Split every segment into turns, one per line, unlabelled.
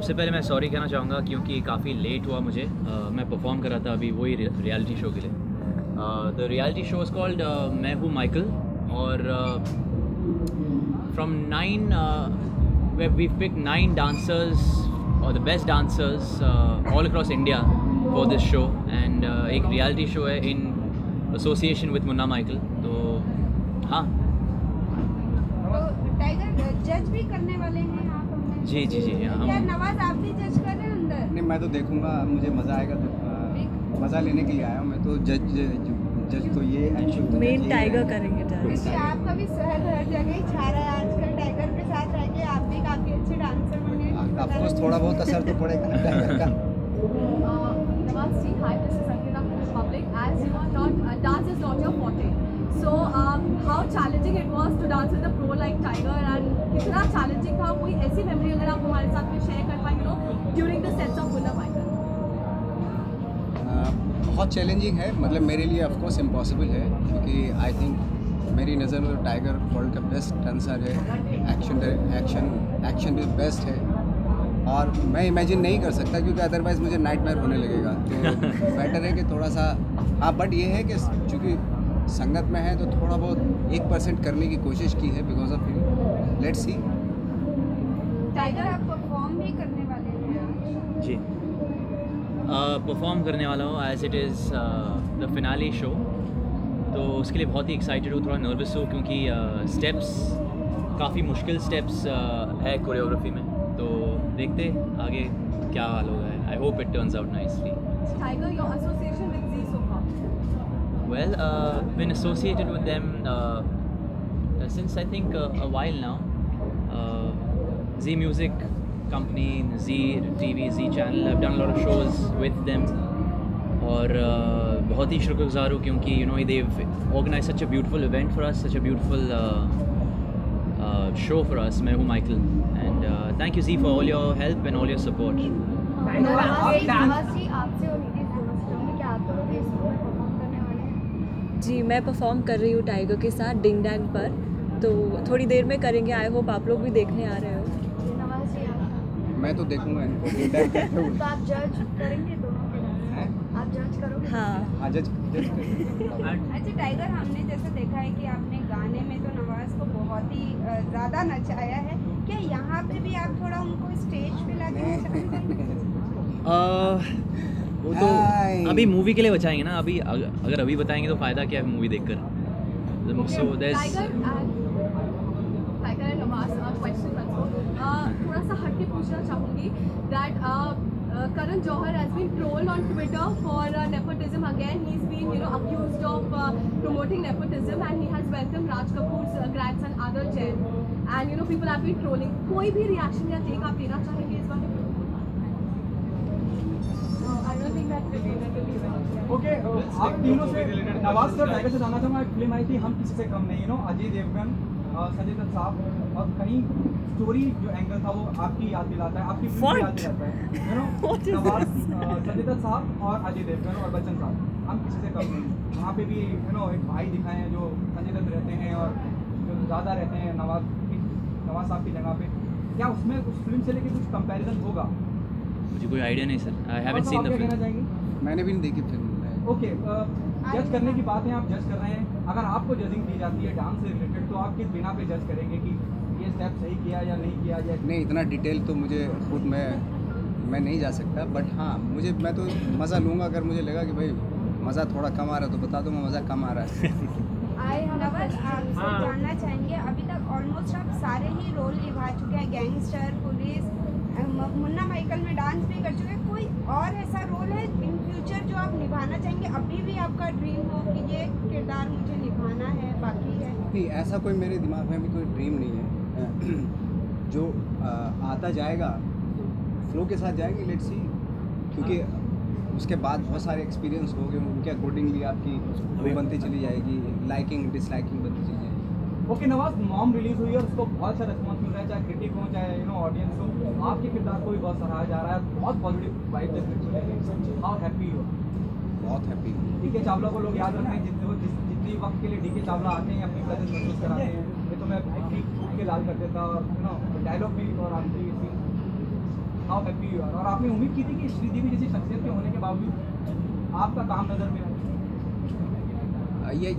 सबसे पहले मैं सॉरी कहना चाहूँगा क्योंकि काफ़ी लेट हुआ मुझे। मैं परफॉर्म कर रहा था अभी वही रियलिटी शो के लिए। The reality show is called मैं हूँ माइकल, और फ्रॉम 9 वी पिक 9 डांसर्स और the best dancers all across India for this show, and एक रियलिटी शो है in association with Munna Michael. तो हाँ,
तो टाइगर जज भी करने वाले हैं आप?
जी जी जी
क्या
हम
नवाज आप भी जज कर रहे हैं अंदर?
नहीं, मैं तो देखूंगा, मुझे मज़ा आएगा तो मज़ा लेने के लिए आया हूँ मैं। तो जज तो ये
मेन टाइगर करेंगे जज।
क्योंकि आपका भी शहर हर जगह ही छा रहा है आजकल टाइगर के साथ रह के। आप भी काफ़ी अच्छे डांसर बने।
ऑफकोर्स थोड़ा बहुत असर तो पड़ेगा ना टाइगर का।
Nawaz ji, hi, this is Sangeeta from Republic. As you are not, dance is not your forte. So, how challenging it was to dance with a pro like Tiger, and कितना challenging था? कोई ऐसी memory अगर आप हमारे साथ में share कर पाएं, during the sets of Munna Michael?
बहुत चैलेंजिंग है, मतलब मेरे लिए ऑफकोर्स इम्पॉसिबल है, क्योंकि आई थिंक मेरी नज़र में तो टाइगर वर्ल्ड का बेस्ट डांसर है। एक्शन भी बेस्ट है, और मैं इमेजिन नहीं कर सकता क्योंकि अदरवाइज़ मुझे नाइटमेयर होने लगेगा। तो बेटर है कि थोड़ा सा, हाँ, बट ये है कि चूँकि संगत में है तो थोड़ा बहुत 1% करने की कोशिश की है because of you. Let's see.
Tiger आप परफॉर्म भी करने वाले हैं?
जी परफॉर्म करने वाला हूँ as it is the finale show. तो उसके लिए बहुत ही एक्साइटेड हूँ, थोड़ा नर्वस हूँ क्योंकि स्टेप्स काफ़ी मुश्किल स्टेप्स है कोरियोग्राफी में। तो देखते आगे क्या हाल होगा। I hope it turns out nicely.
Tiger, your association with Zee so far?
Well, been associated with them since I think a while now. Zee Music Company, Zee TV, Zee Channel. I've done a lot of shows with them. और बहुत ही शुक्रगुजार हूँ क्योंकि they've organized such a beautiful event for us, such a beautiful show for us. मैं हूँ Michael, and thank you Zee for all your help and all your support.
Nawaz ji, आपसे और नीतीश दोनों से चाहूँगी कि आप लोग भी इसमें परफॉर्म करने वाले हैं?
जी, मैं परफॉर्म कर रही हूँ टाइगर के साथ डिंग डैंग पर, तो थोड़ी देर में करेंगे। आई होप आप लोग भी देखने आ रहे हो।
नवाज जी,
मैं तो देखूंगा इनको।
तो आप जज करेंगे दोनों के डांस? आप जज करोगे?
हाँ,
जज
अच्छा टाइगर, हमने जैसे देखा है कि आपने गाने में तो नवाज को बहुत ही ज़्यादा नचाया है। क्या यहाँ पे भी आप थोड़ा उनको स्टेज पे लाके नचाएंगे?
वो तो अभी मूवी के लिए बचाएंगे ना। अभी अगर अभी बताएंगे तो फ़ायदा क्या है मूवी देखकर। So there's
Tiger and Nawaz, question थोड़ा सा हट के पूछना चाहूँगी that Karan Johar has been trolled on Twitter for nepotism again. He's been accused of promoting nepotism, and he has welcomed Raj Kapoor's grandson Adarsh Jain, and people have been trolling. कोई भी reaction या take आप देना चाहेंगे इस बारे में? I don't think that's related to the event.
Okay, आप तीनों से नवाज सर टाइगर से जानना चाहूँगा। एक फिल्म आई थी हम किसी से कम नहीं, अजय देवगन, संजय दत्त साहब, और कहीं स्टोरी जो एंगल था वो आपकी याद दिलाता है, आपकी फिल्म याद दिलाता है। नवाज, संजय दत्त साहब और अजय देवगन और बच्चन साहब, हम किसी से कम नहीं। वहाँ पे भी एक भाई दिखाए हैं जो संजय दत्त रहते हैं और जो ज़्यादा रहते हैं नवाज साहब की जगह पे। क्या उसमें उस फिल्म से लेके कुछ कंपैरिजन होगा?
मुझे कोई आइडिया नहीं sir. I haven't seen the film.
मैंने भी नहीं देखी फिल्म।
ओके, जज करने की बात है, आप जज कर रहे हैं। अगर आपको जजिंग दी जाती है डांस से रिलेटेड, तो आप किस बिना पे जज करेंगे कि ये स्टेप सही किया या नहीं किया? या
नहीं, इतना डिटेल तो मुझे खुद मैं नहीं जा सकता, बट हाँ मैं तो मज़ा लूँगा। अगर मुझे लगा कि भाई मज़ा थोड़ा कम आ रहा है तो बता दूँगा मज़ा कम आ रहा है।
नवाज, आपसे जानना चाहेंगे, अभी तक ऑलमोस्ट आप सारे ही रोल निभा चुके हैं, गैंगस्टर, पुलिस, मुन्ना माइकल में डांस भी कर चुके हैं। कोई और ऐसा रोल है इन फ्यूचर जो आप निभाना चाहेंगे? अभी भी आपका ड्रीम हो कि ये किरदार मुझे निभाना है, बाकी है?
नहीं, ऐसा कोई मेरे दिमाग में भी कोई ड्रीम नहीं है। जो आता जाएगा फ्लो के साथ जाएंगे, लेट्स सी, क्योंकि उसके बाद बहुत सारे एक्सपीरियंस हो गए, उनके अकॉर्डिंगली आपकी वो बनती चली जाएगी, लाइकिंग डिसलाइकिंग बनती चली जाएगी।
ओके नवाज, मॉम रिलीज हुई है और उसको बहुत अच्छा रिस्पॉन्स मिल रहा है, चाहे क्रिटिक हो चाहे ऑडियंस हो। आपके किरदार को भी बहुत सराहा जा रहा है, बहुत पॉजिटिव वाइब है। हाउ हैप्पी हो?
बहुत हैप्पी।
डीके चावला को लोग याद रखते हैं, जितनी वक्त के लिए डीके चावला आते हैं अपनी प्रेजेंस महसूस कराते हैं। ये तो मैं ठीक के लाल कर देता, और डायलॉग भी और आपकी हाउ हैप्पी यू आर, और आपने उम्मीद की थी कि श्रीदेवी जैसी शख्सियत के होने के बावजूद आपका काम नजर में आए?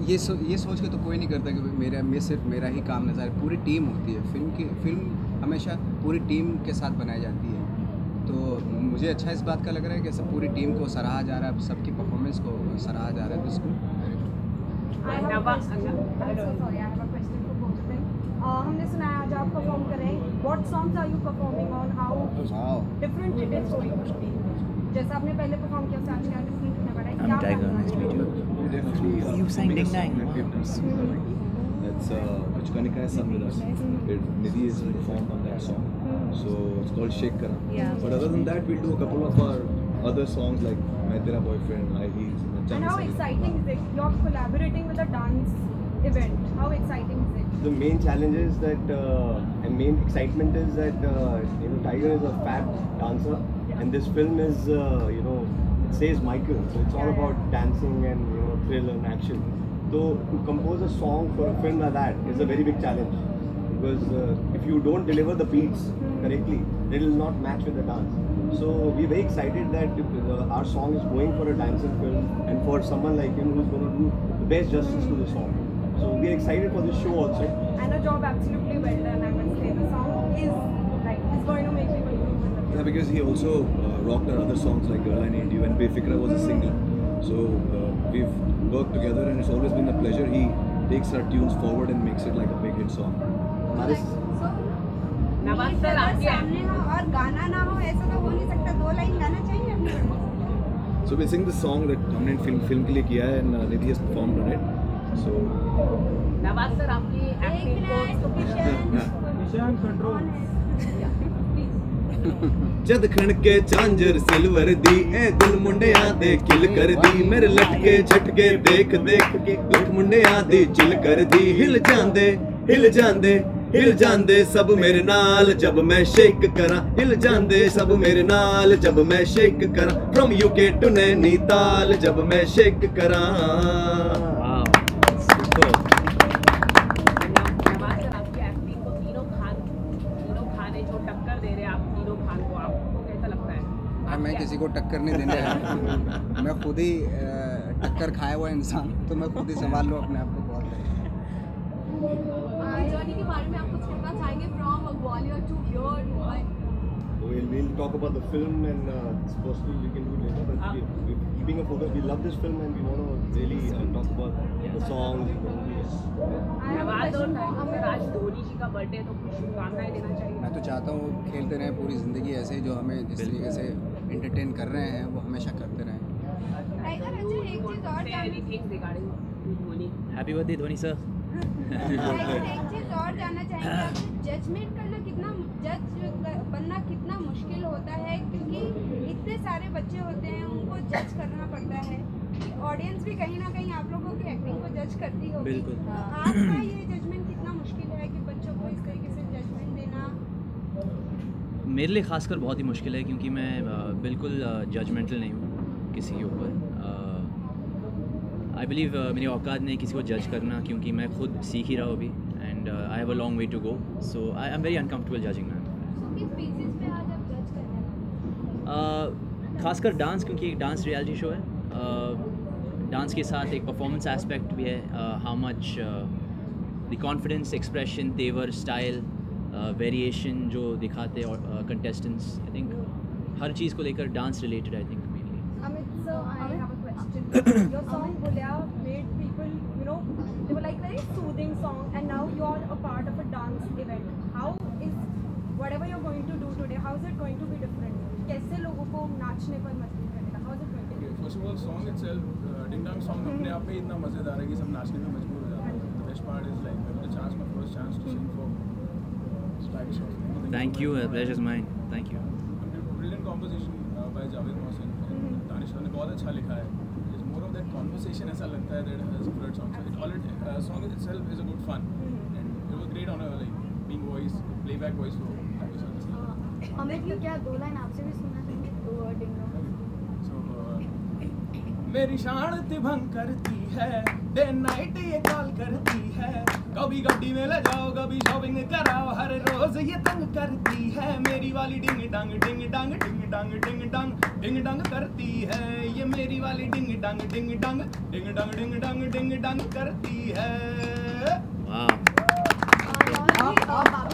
ये सोच के तो कोई नहीं करता कि सिर्फ मेरा ही काम नज़र है। पूरी टीम होती है, फिल्म हमेशा पूरी टीम के साथ बनाई जाती है। तो मुझे अच्छा इस बात का लग रहा है कि सब पूरी टीम को सराहा जा रहा है, सबकी परफॉर्मेंस को सराहा जा रहा है।
हमने सुना है आज आप परफॉर्म कर रहे हैं, what songs are you performing on, how different it is going to be? जैसा आपने पहले परफॉर्म किया उससे आज क्या डिफरेंट होने वाला है? क्या
Tiger, nice to meet you. You sang Ding Dang.
That's which Kanika has sung with us. Nidhi is performed on that song, so it's called Shake Kara.
Yeah.
But other than that, we'll do a couple of our other songs like Main Tera Boyfriend, High Heels.
And how exciting is it? You're collaborating with a dance event. How exciting is it?
The main challenge is that, and main excitement is that, Tiger is a fab dancer, and this film is, it says Michael, so it's all about dancing and, thrill and action. So to compose a song for a film like that is a very big challenge, because if you don't deliver the beats correctly, it will not match with the dance. So we're very excited that our song is going for a dancing film, and for someone like him who's going to do the best justice to the song. So we're excited for this show also.
And a job absolutely well done, I must say. The song is going to make people move.
Yeah, because he also rocked our other songs like Girl I Need You and Befikra was a single. So we've worked together and it's always been a pleasure. He takes our tunes forward and makes it like a big hit song.
सामने हो और गाना ना हो, ऐसा तो हो नहीं सकता। 2 लाइन गाना चाहिए अपने।
So we'll sing the song that हमने फिल्म के लिए किया है and Nidhi has performed on it. So
Nawaz sir आपकी एक्टिंग को
मिशन कंट्रोल
जद खणके झांझर सिल्वर दी ए दिल मुंडिया दे किल कर दी मेरे लटके झटके देख देख के लट मुंडिया दी चिल कर दी हिल जांदे सब मेरे नाल जब मैं शेक करा हिल जांदे सब मेरे नाल जब मैं शेक करा फ्रॉम यूके टू नैनीताल जब मैं शेक करा।
मैं किसी को टक्कर नहीं देने आया, मैं खुद ही टक्कर खाया हुआ इंसान, तो मैं खुद ही संभाल लूँ अपने आप को। बहुत
जर्नी के बारे में आप कुछ कहना चाहेंगे from Gwalior to here Mumbai?
We'll talk about the film and personally we can do it later, but we're keeping a focus. We love this film and we want to really talk about the songs, the movies.
आज धोनी जी का birthday, तो कुछ शुभकामनाएं देना चाहिए?
मैं तो चाहता हूँ खेलते रहें पूरी ज़िंदगी ऐसे ही, जो हमें जिस तरीके से एंटरटेन कर रहे हैं वो हमेशा करते रहें।
टाइगर अच्छा एक चीज़ और
Happy birthday धोनी सर।
एक चीज़ और जानना चाहेंगे, जजमेंट करना बनना कितना मुश्किल होता है, क्योंकि इतने सारे बच्चे होते हैं उनको जज करना पड़ता है। ऑडियंस भी कहीं ना कहीं आप लोगों की एक्टिंग को जज करती होगी।
बिल्कुल।
आपका ये जजमेंट कितना मुश्किल है कि बच्चों को इस तरीके से जजमेंट देना?
मेरे लिए खासकर बहुत ही मुश्किल है, क्योंकि मैं बिल्कुल जजमेंटल नहीं हूँ किसी के ऊपर। आई बिलीव मेरी औकात नहीं किसी को जज करना, क्योंकि मैं खुद सीख ही रहा हूँ अभी, and I have a long way to go, so I am very uncomfortable judging man.
किस बेसिस पे आज आप जज कर रहे हैं?
खासकर डांस, क्योंकि एक डांस रियलिटी शो है। डांस के साथ एक परफॉर्मेंस एस्पेक्ट भी है, how much the confidence, expression, तेवर, स्टाइल, वेरिएशन जो दिखाते हैं कंटेस्टेंट्स। आई थिंक हर चीज़ को लेकर dance related I think mainly.
Amit sir, I have a question. Your song Bulya made people, they were like very soothing song, and now you're a part of a dance event. How is whatever you're going to do today, how is it going to be different? कैसे लोगों को नाचने पर मजबूर करेगा? How is it going to be?
First of all, song itself, Ding Dong song अपने आप में इतना मज़ेदार है कि सब नाचने में मजबूर हो जाते हैं। The best part is like the chance, my first chance to sing for Spanish song.
Thank you, pleasure is mine. Thank you.
Brilliant composition by Javed Mohsin. Danish ने बहुत अच्छा लिखा है। It's more of that conversation, ऐसा लगता है that has flirt song. So song itself is a good fun, and it was great honor like being voice, playback voice for Danish.
Amit, क्या 2 line आपसे भी सुनना चाहेंगे? 2 वर्ड Ding Dong.
So मेरी शांति भंग करती है, डे नाइट ये कॉल करती है, कभी गड्डी में ले जाओ कभी शॉपिंग कराओ, हर रोज ये तंग करती है, मेरी वाली डिंग डांग डिंग डांग डिंग डांग डिंग डांग डिंग डांग करती है, ये मेरी वाली डिंग डांग डिंग डांग डिंग डांग डिंग डांग डिंग डांग करती है।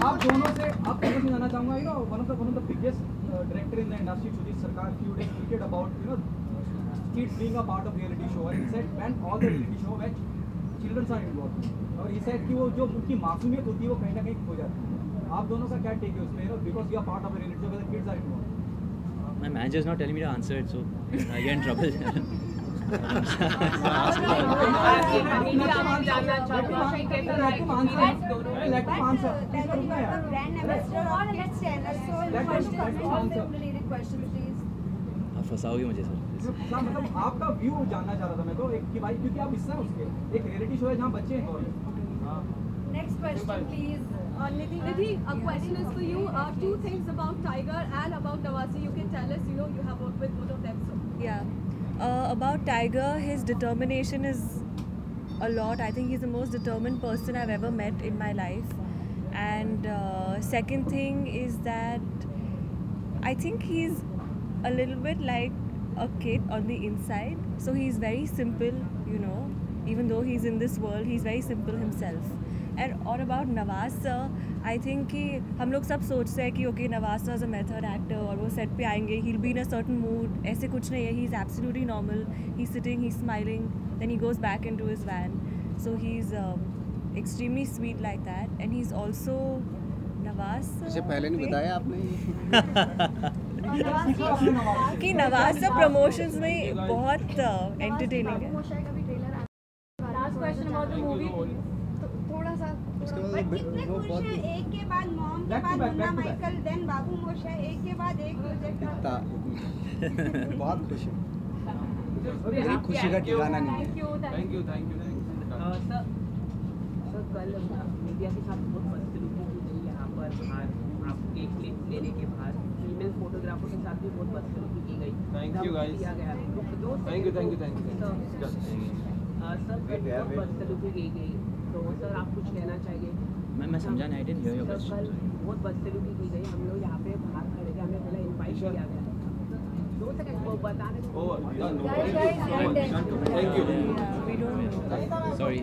आप दोनों से जानना चाहूँगा, you know, one of the biggest director in the industry, Sudhir Sarkar, few days tweeted about, you know, kids being a part of reality show, and he said when all the reality show when children are involved, और he said कि वो जो उनकी मासूमियत होती है वो कहीं ना कहीं खो जाती है। आप दोनों का क्या take है उसमें, you know, because you are part of a reality show where the kids are involved?
My manager is not telling me to answer it, so you're in trouble. फंसाओगे मुझे सर।
मतलब आपका व्यू जानना चाह रहा था मैं तो, एक कि भाई क्योंकि आप हिस्सा उसके एक रियलिटी शो है जहाँ बच्चे इन्वॉल्व हैं।
Next question, please. Nidhi, a question is for you. Two things about Tiger and about Nawasi. You can tell us. You know, you have worked with both of them. So.
Yeah. About Tiger, his determination is a lot. I think he's the most determined person I've ever met in my life. And second thing is that I think he's a little bit like a kid on the inside. So he's very simple, you know. Even though he's in this world, he's very simple himself. And और about Nawaz sir, I think कि हम लोग सब सोचते हैं कि okay Nawaz sir is a method actor और वो सेट पे आएंगे, he will be in a certain mood, ऐसे कुछ नहीं है, he is absolutely normal, he is sitting, he is smiling, then he goes back into his van, so he is extremely sweet like that, and he is also Nawaz
मुझे पहले नहीं बताया आपने
कि नवाज सर प्रमोशंस में बहुत एंटरटेनिंग है।
Last question about the movie. थोड़ा सा
कितने खुश हैं, एक के बाद मॉम के बाद मुन्ना माइकल, देन बाबू मोशा, एक के बाद एक प्रोजेक्ट।
बहुत खुश हूँ, मेरी खुशी का ठिकाना नहीं है।
थैंक यू
सर कल मीडिया के साथ बहुत बदसलूकी की गई यहाँ पर, बाहर आपके क्लिप लेने के बाहर फीमेल फोटोग्राफर के साथ भी बहुत बदसलूकी की गई। थैंक यू गाइस, सर बहुत बदसलूकी की गई, तो सर आप कुछ कहना चाहिए?
मैं समझा नहीं, आई डिडंट हियर योर
कल
क्वेश्चन।
बहुत बदसलूकी की गई, हम लोग यहाँ पे बाहर खड़े थे, हमें पहले इनवाइट किया गया, 2 सेकंड वो बता रहे थे।
Thank you.
Sorry.